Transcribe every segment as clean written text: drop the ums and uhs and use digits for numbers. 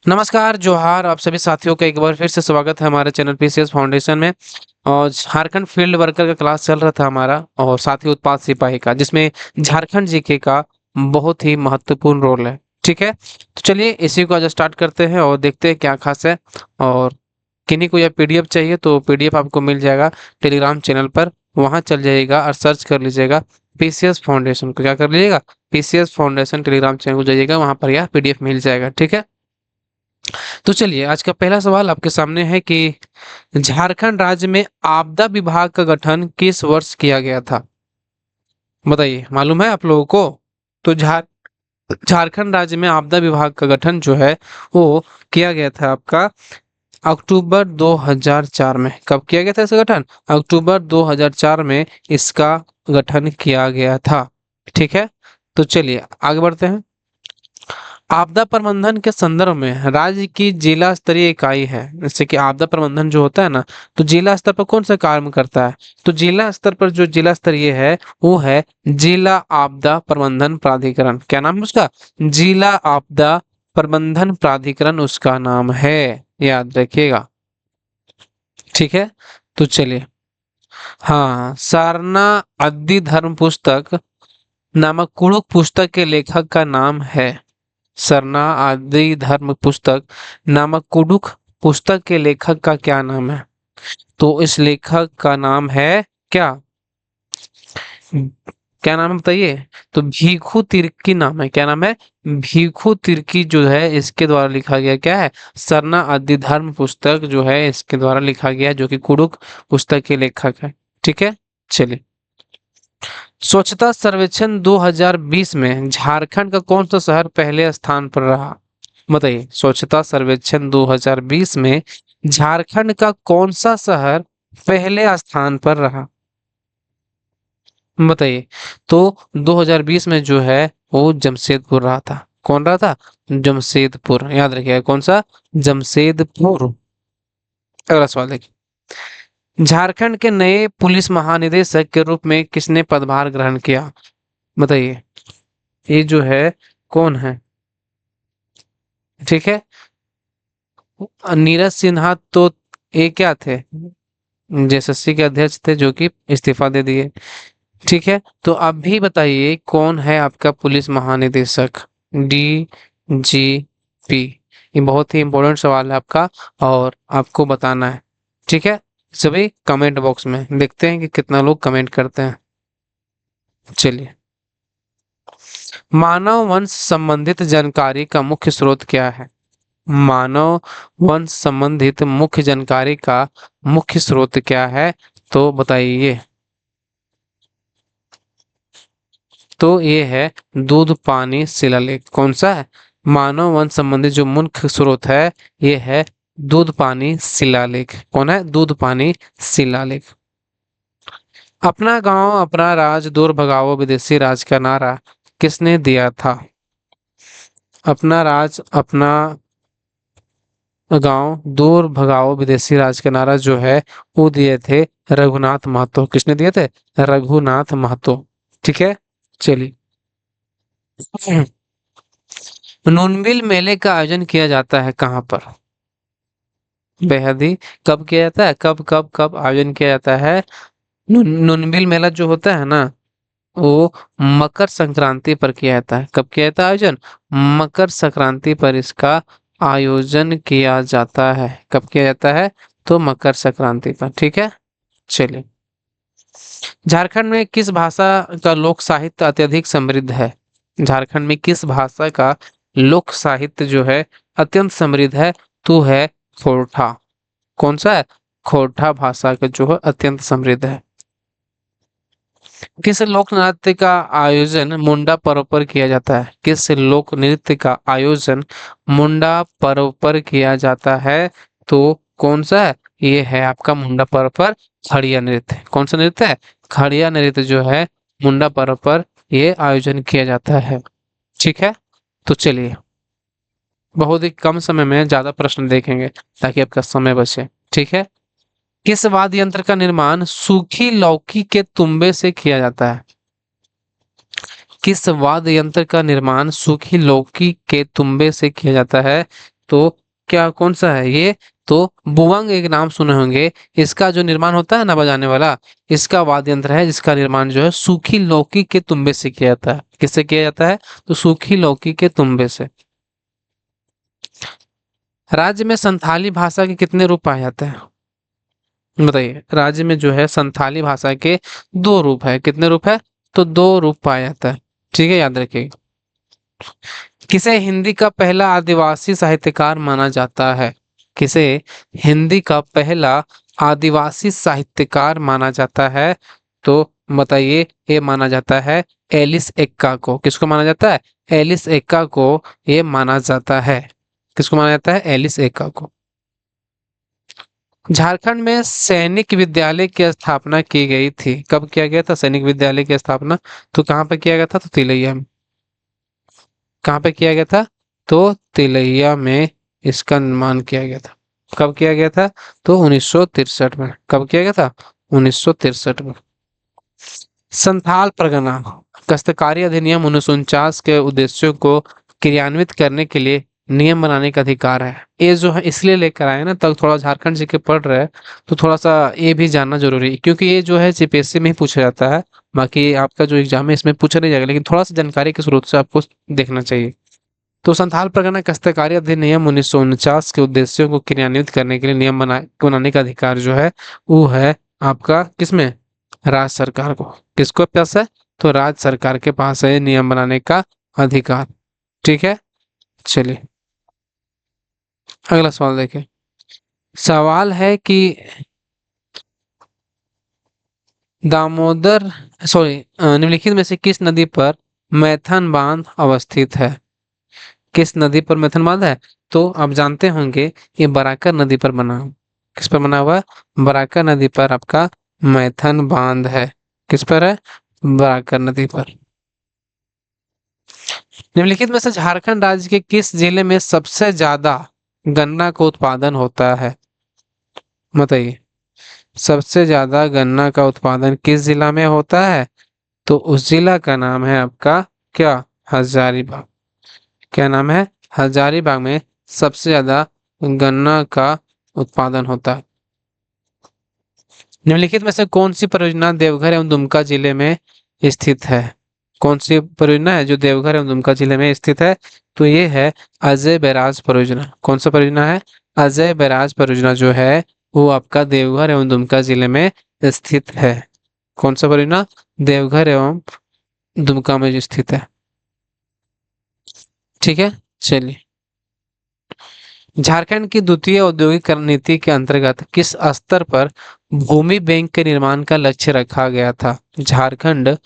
नमस्कार, जोहार आप सभी साथियों का एक बार फिर से स्वागत है हमारे चैनल पीसीएस फाउंडेशन में। और झारखंड फील्ड वर्कर का क्लास चल रहा था हमारा और साथ ही उत्पाद सिपाही का, जिसमें झारखंड जीके का बहुत ही महत्वपूर्ण रोल है। ठीक है, तो चलिए इसी को आज स्टार्ट करते हैं और देखते हैं क्या खास है। और किन्हीं को यह पीडीएफ चाहिए तो पीडीएफ आपको मिल जाएगा टेलीग्राम चैनल पर। वहां चल जाइएगा और सर्च कर लीजिएगा पीसीएस फाउंडेशन को। क्या कर लीजिएगा, पीसीएस फाउंडेशन टेलीग्राम चैनल को जाइएगा, वहां पर यह पीडीएफ मिल जाएगा। ठीक है, तो चलिए आज का पहला सवाल आपके सामने है कि झारखंड राज्य में आपदा विभाग का गठन किस वर्ष किया गया था? बताइए, मालूम है आप लोगों को? तो झारखंड राज्य में आपदा विभाग का गठन जो है वो किया गया था आपका अक्टूबर 2004 में। कब किया गया था इसका गठन? अक्टूबर 2004 में इसका गठन किया गया था। ठीक है, तो चलिए आगे बढ़ते हैं। आपदा प्रबंधन के संदर्भ में राज्य की जिला स्तरीय इकाई है। जैसे कि आपदा प्रबंधन जो होता है ना, तो जिला स्तर पर कौन सा काम करता है? तो जिला स्तर पर जो जिला स्तरीय है वो है जिला आपदा प्रबंधन प्राधिकरण। क्या नाम है उसका? जिला आपदा प्रबंधन प्राधिकरण उसका नाम है, याद रखिएगा। ठीक है, तो चलिए। हाँ, सारना आदि धर्म पुस्तक नामक कुड़ुक पुस्तक के लेखक का नाम है। सरना आदि धर्म पुस्तक नामक कुडुख पुस्तक के लेखक का क्या नाम है? तो इस लेखक का नाम है क्या? क्या नाम है बताइए? तो भीखू तिर्की नाम है। क्या नाम है? भीखू तिर्की जो है इसके द्वारा लिखा गया क्या है? सरना आदि धर्म पुस्तक जो है इसके द्वारा लिखा गया, जो कि कुडुख पुस्तक के लेखक है। ठीक है, चलिए। स्वच्छता सर्वेक्षण 2020 में झारखंड का कौन सा शहर पहले स्थान पर रहा? बताइए, स्वच्छता सर्वेक्षण 2020 में झारखंड का कौन सा शहर पहले स्थान पर रहा? बताइए। तो 2020 में जो है वो जमशेदपुर रहा था। कौन रहा था? जमशेदपुर, याद रखिएगा। कौन सा? जमशेदपुर। अगला सवाल देखिए। झारखंड के नए पुलिस महानिदेशक के रूप में किसने पदभार ग्रहण किया? बताइए, ये जो है कौन है? ठीक है, नीरज सिन्हा तो ये क्या थे, जेएसएससी के अध्यक्ष थे, जो कि इस्तीफा दे दिए। ठीक है, तो अब भी बताइए कौन है आपका पुलिस महानिदेशक? D G P. ये बहुत ही इंपॉर्टेंट सवाल है आपका और आपको बताना है। ठीक है, सभी कमेंट बॉक्स में देखते हैं कि कितना लोग कमेंट करते हैं। चलिए, मानव वंश संबंधित जानकारी का मुख्य स्रोत क्या है? मानव वंश संबंधित मुख्य जानकारी का मुख्य स्रोत क्या है? तो बताइए। तो ये है दूध पानी शिलालेख। कौन सा है? मानव वंश संबंधित जो मुख्य स्रोत है ये है दूध पानी शिलालेख। कौन है? दूध पानी शिलालेख। अपना गांव अपना राज दूर भगाओ विदेशी राज का नारा किसने दिया था? अपना राज अपना गांव दूर भगाओ विदेशी राज का नारा जो है वो दिए थे रघुनाथ महतो। किसने दिए थे? रघुनाथ महतो। ठीक है, चलिए। नूनबिल मेले का आयोजन किया जाता है कहाँ पर? बेहद ही कब किया जाता है? कब कब कब आयोजन किया जाता है? नूनबिल मेला जो होता है ना, वो मकर संक्रांति पर किया जाता है। कब किया जाता है आयोजन? मकर संक्रांति पर इसका आयोजन किया जाता है। कब किया जाता है? तो मकर संक्रांति पर। ठीक है, चलिए। झारखंड में किस भाषा का लोक साहित्य अत्यधिक समृद्ध है? झारखंड में किस भाषा का लोक साहित्य जो है अत्यंत समृद्ध है? तो है खोरठा। कौन सा है? खोरठा भाषा का जो है अत्यंत समृद्ध है। किस लोक नृत्य का आयोजन मुंडा पर्व पर किया जाता है? किस लोक नृत्य का आयोजन मुंडा पर्व पर किया जाता है? तो कौन सा है? ये है आपका मुंडा पर्व पर खड़िया नृत्य। कौन सा नृत्य है? खड़िया नृत्य जो है मुंडा पर्व पर ये आयोजन किया जाता है। ठीक है, तो चलिए, बहुत ही कम समय में ज्यादा प्रश्न देखेंगे ताकि आपका समय बचे। ठीक है, किस वाद्य यंत्र का निर्माण सूखी लौकी के तुम्बे से किया जाता है? किस वाद्य यंत्र का निर्माण सूखी लौकी के तुम्बे से किया जाता है? तो क्या कौन सा है ये? तो बुवंग एक नाम सुने होंगे। इसका जो निर्माण होता है ना बजाने वाला, इसका वाद्य यंत्र है जिसका निर्माण जो है सूखी लौकी के तुम्बे से किया जाता है। किससे किया जाता है? तो सूखी लौकी के तुम्बे से। राज्य में संथाली भाषा के कितने रूप पाए जाते हैं? बताइए। राज्य में जो है संथाली भाषा के दो रूप है। कितने रूप है? तो दो रूप पाया जाता है। ठीक है, याद रखिएगा। किसे हिंदी का पहला आदिवासी साहित्यकार माना जाता है? किसे हिंदी का पहला आदिवासी साहित्यकार माना जाता है? तो बताइए, ये माना जाता है एलिस एक्का को। किसको माना जाता है? एलिस एक्का को ये माना जाता है। किसको माना जाता है? एलिस एक्का को। झारखंड में सैनिक विद्यालय की स्थापना की गई थी। कब किया गया था सैनिक विद्यालय की स्थापना? तो कहाँ पे किया गया था? तो तिलैया में। कहाँ पे किया गया था? तो तिलैया में इसका निर्माण किया गया था। कब किया गया था? तो 1963 में। कब किया गया था? 1963 में। संथाल परगना काश्तकारी अधिनियम 1949 के उद्देश्यों को क्रियान्वित करने के लिए नियम बनाने का अधिकार है। ये जो है इसलिए लेकर आए ना, तब थोड़ा झारखंड जी के पढ़ रहे हैं तो थोड़ा सा ये भी जानना जरूरी है, क्योंकि ये जो है जीपीएससी में ही पूछा जाता है। बाकी आपका जो एग्जाम है इसमें पूछा नहीं जाएगा, लेकिन थोड़ा सा जानकारी के स्रोत से आपको देखना चाहिए। तो संथाल परगना काश्तकारी अधिनियम 1949 के उद्देश्यों को क्रियान्वित करने के लिए नियम बनाने का अधिकार जो है वो है आपका किसमें? राज्य सरकार को। किसको पास है? तो राज्य सरकार के पास है नियम बनाने का अधिकार। ठीक है, चलिए अगला सवाल देखें। सवाल है कि दामोदर सॉरी निम्नलिखित में से किस नदी पर मैथन बांध अवस्थित है? किस नदी पर मैथन बांध है? तो आप जानते होंगे ये बराकर नदी पर बना हुआ। किस पर बना हुआ है? बराकर नदी पर आपका मैथन बांध है। किस पर है? बराकर नदी पर। निम्नलिखित में से झारखंड राज्य के किस जिले में सबसे ज्यादा गन्ना का उत्पादन होता है? बताइए। सबसे ज्यादा गन्ना का उत्पादन किस जिला में होता है? तो उस जिला का नाम है आपका क्या? हजारीबाग। क्या नाम है? हजारीबाग में सबसे ज्यादा गन्ना का उत्पादन होता है। निम्नलिखित में से कौन सी परियोजना देवघर एवं दुमका जिले में स्थित है? कौन सी परियोजना है जो देवघर एवं दुमका जिले में स्थित है? तो ये है अजय बैराज परियोजना। कौन सा परियोजना है? अजय बैराज परियोजना जो है वो आपका देवघर एवं दुमका जिले में स्थित है। कौन सा परियोजना? देवघर एवं दुमका में जो स्थित है। ठीक है, चलिए। झारखंड की द्वितीय औद्योगिक नीति के अंतर्गत किस स्तर पर भूमि बैंक के निर्माण का लक्ष्य रखा गया था? झारखंड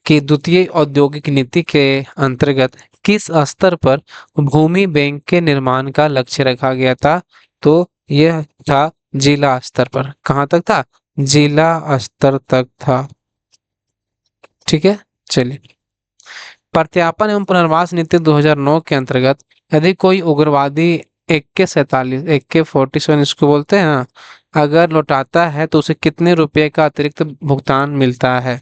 की द्वितीय औद्योगिक नीति के अंतर्गत किस स्तर पर भूमि बैंक के निर्माण का लक्ष्य रखा गया था? तो यह था जिला स्तर पर। कहाँ तक था? जिला स्तर तक था। ठीक है, चलिए। प्रत्यार्पण एवं पुनर्वास नीति 2009 के अंतर्गत यदि कोई उग्रवादी AK-47 इसको बोलते हैं ना, अगर लौटाता है तो उसे कितने रुपए का अतिरिक्त भुगतान मिलता है?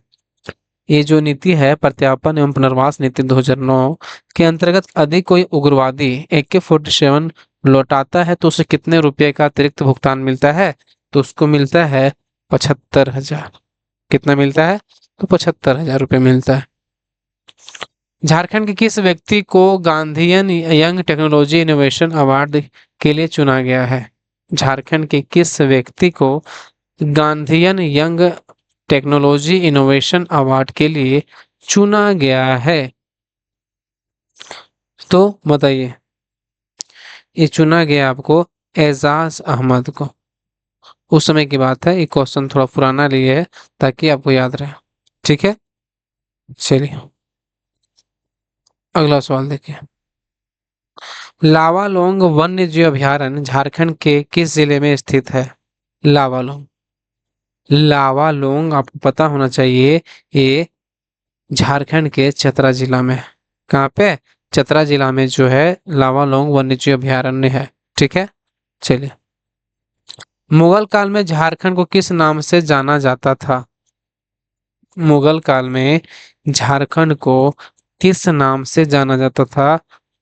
ये जो नीति है प्रत्यार्पण एवं पुनर्वास नीति 2009 के अंतर्गत यदि कोई उग्रवादी AK-47 लौटाता है तो उसे कितने रुपए का अतिरिक्त भुगतान मिलता है? तो उसको मिलता है 75,000। कितना मिलता है? तो 75,000 रुपये मिलता है। झारखंड के किस व्यक्ति को Gandhian young technology innovation award के लिए चुना गया है? झारखंड के किस व्यक्ति को Gandhian young technology innovation award के लिए चुना गया है? तो बताइए। ये चुना गया आपको एजाज अहमद को। उस समय की बात है, ये क्वेश्चन थोड़ा पुराना लिए है ताकि आपको याद रहे। ठीक है, चलिए अगला सवाल देखिए। लावालोंग वन्य जीव अभयारण्य झारखंड के किस जिले में स्थित है? लावालोंग। लावालोंग आपको पता होना चाहिए, ये झारखंड के चतरा जिला में। कहाँ पे? चतरा जिला में जो है लावालोंग वन्य जीव अभयारण्य है। ठीक है, चलिए। मुगल काल में झारखंड को किस नाम से जाना जाता था? मुगल काल में झारखंड को किस नाम से जाना जाता था?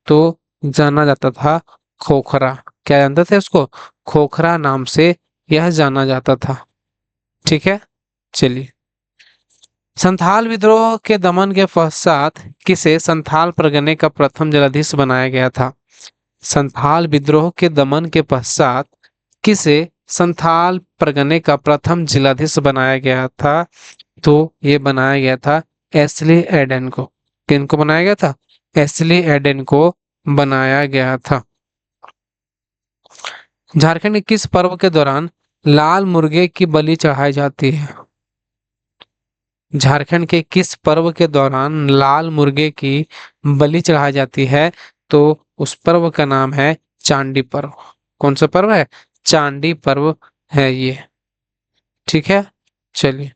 तो जाना जाता था खोखरा, क्या जानते थे उसको? खोखरा नाम से यह जाना जाता था। ठीक है, चलिए। संथाल विद्रोह के दमन के पश्चात किसे संथाल परगने का प्रथम जिलाधीश बनाया गया था? संथाल विद्रोह के दमन के पश्चात किसे संथाल परगने का प्रथम जिलाधीश बनाया गया था? तो ये बनाया गया था एस्ली एडन को। किनको बनाया गया था? एस्ली एडन को बनाया गया था। झारखंड के किस पर्व के दौरान लाल मुर्गे की बलि चढ़ाई जाती है? झारखंड के किस पर्व के दौरान लाल मुर्गे की बलि चढ़ाई जाती है? तो उस पर्व का नाम है चांडी पर्व। कौन सा पर्व है? चांडी पर्व है ये। ठीक है, चलिए।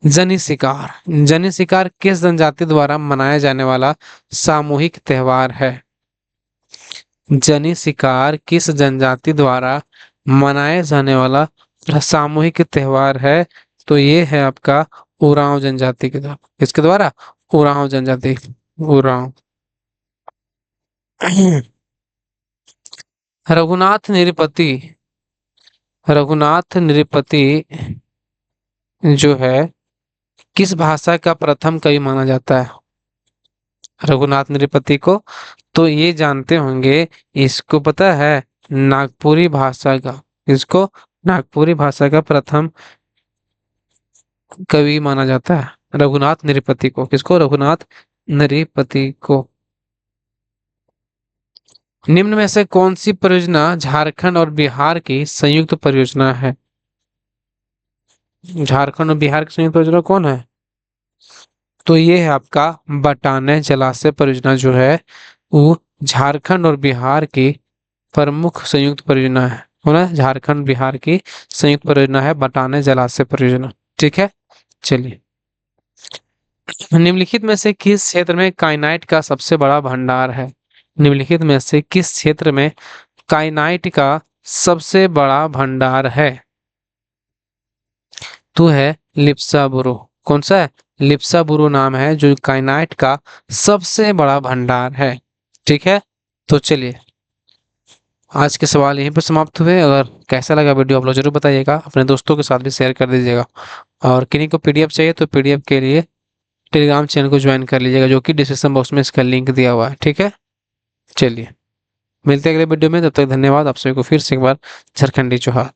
जनी शिकार, जनी शिकार किस जनजाति द्वारा मनाया जाने वाला सामूहिक त्योहार है? जनी शिकार किस जनजाति द्वारा मनाया जाने वाला सामूहिक त्योहार है? तो ये है आपका उरांव जनजाति के द्वारा। किसके द्वारा? उरांव जनजाति। उरांव। रघुनाथ निरपति, रघुनाथ निरपति जो है किस भाषा का प्रथम कवि माना जाता है? रघुनाथ निरपति को तो ये जानते होंगे, इसको पता है नागपुरी भाषा का। इसको नागपुरी भाषा का प्रथम कवि माना जाता है रघुनाथ निरपति को। किसको? रघुनाथ निरपति को। निम्न में से कौन सी परियोजना झारखंड और बिहार की संयुक्त परियोजना है? झारखंड और बिहार की संयुक्त परियोजना कौन है? तो ये है आपका बटाने जलाशय परियोजना जो है वो झारखंड और बिहार की प्रमुख संयुक्त परियोजना है। ना, झारखंड बिहार की संयुक्त परियोजना है बटाने जलाशय परियोजना। ठीक है, चलिए। निम्नलिखित में से किस क्षेत्र में काइनाइट का सबसे बड़ा भंडार है? निम्नलिखित में से किस क्षेत्र में काइनाइट का सबसे बड़ा भंडार है? तो है लिप्सा बुरो। कौन सा है? लिप्सा बुरो नाम है जो काइनाइट का सबसे बड़ा भंडार है। ठीक है, तो चलिए, आज के सवाल यहीं पर समाप्त हुए। अगर कैसा लगा वीडियो आप लोग जरूर बताइएगा, अपने दोस्तों के साथ भी शेयर कर दीजिएगा। और किन्हीं को पीडीएफ चाहिए तो पीडीएफ के लिए टेलीग्राम चैनल को ज्वाइन कर लीजिएगा, जो कि डिस्क्रिप्शन बॉक्स में इसका लिंक दिया हुआ है। ठीक है, चलिए, मिलते हैं अगले वीडियो में। तब तक धन्यवाद। आप सभी को फिर से एक बार झारखंडी जोहार।